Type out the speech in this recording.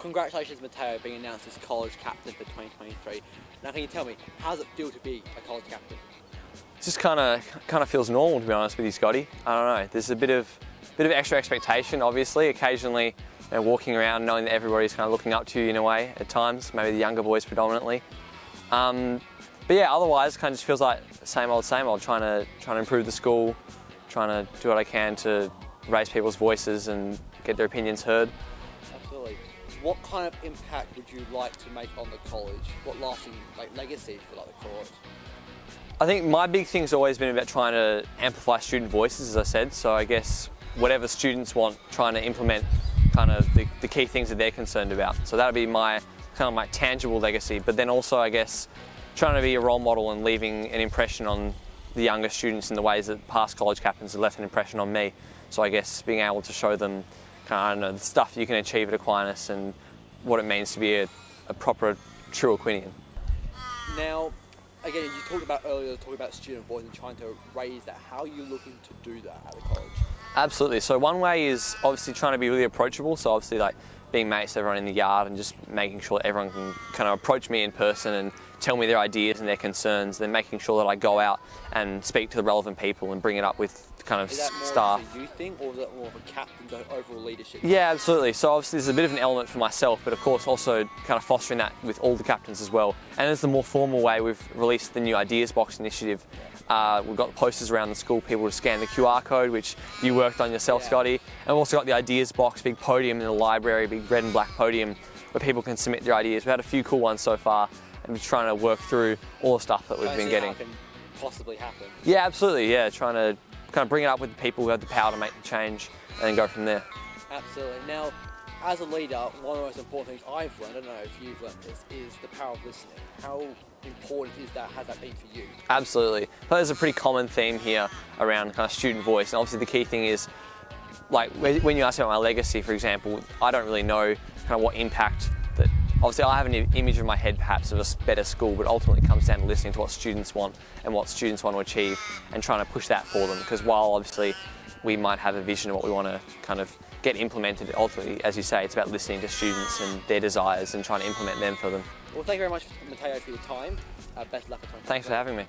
Congratulations, Matteo, being announced as college captain for 2023. Now, can you tell me, how does it feel to be a college captain? It just kind of feels normal, to be honest with you, Scotty. I don't know. There's a bit of extra expectation, obviously. Occasionally, walking around knowing that everybody's kind of looking up to you in a way at times. Maybe the younger boys predominantly. But yeah, otherwise, kind of just feels like same old. Trying to improve the school, trying to do what I can to raise people's voices and get their opinions heard. Absolutely. What kind of impact would you like to make on the college? What lasting legacy for the college? I think my big thing's always been about trying to amplify student voices, as I said. So I guess whatever students want, trying to implement kind of the key things that they're concerned about. So that'll be my kind of my tangible legacy. But then also, I guess, trying to be a role model and leaving an impression on the younger students in the ways that past college captains have left an impression on me. So I guess being able to show them kind of the stuff you can achieve at Aquinas and what it means to be a proper, true Aquinian. Now, again, you talked about student voice and trying to raise that. How are you looking to do that at the college? Absolutely. So one way is obviously trying to be really approachable. So obviously being mates to everyone in the yard and just making sure that everyone can kind of approach me in person and tell me their ideas and their concerns, then making sure that I go out and speak to the relevant people and bring it up with kind of staff. Is that more of a youth thing, or is that more of a captain's overall leadership? Yeah, absolutely. So obviously there's a bit of an element for myself, but of course also kind of fostering that with all the captains as well. And as the more formal way, we've released the new Ideas Box initiative. We've got posters around the school, people to scan the QR code, which you worked on yourself, Scotty. And we've also got the Ideas Box, big podium in the library, big red and black podium where people can submit their ideas. We've had a few cool ones so far, and we're trying to work through all the stuff that we've been getting. How it can possibly happen. Yeah, absolutely. Yeah, trying to kind of bring it up with the people who have the power to make the change, and then go from there. Absolutely. Now, as a leader, one of the most important things I've learned, I don't know if you've learned this, is the power of listening. How important has that been for you? Absolutely. But there's a pretty common theme here around kind of student voice, and obviously the key thing is, like when you ask about my legacy, for example, I don't really know kind of what impact that. Obviously, I have an image in my head perhaps of a better school, but ultimately it comes down to listening to what students want and what students want to achieve and trying to push that for them. Because while obviously we might have a vision of what we want to kind of get implemented, ultimately, as you say, it's about listening to students and their desires and trying to implement them for them. Well, thank you very much, Matteo, for your time. Best of luck at 2023. Thanks for having me.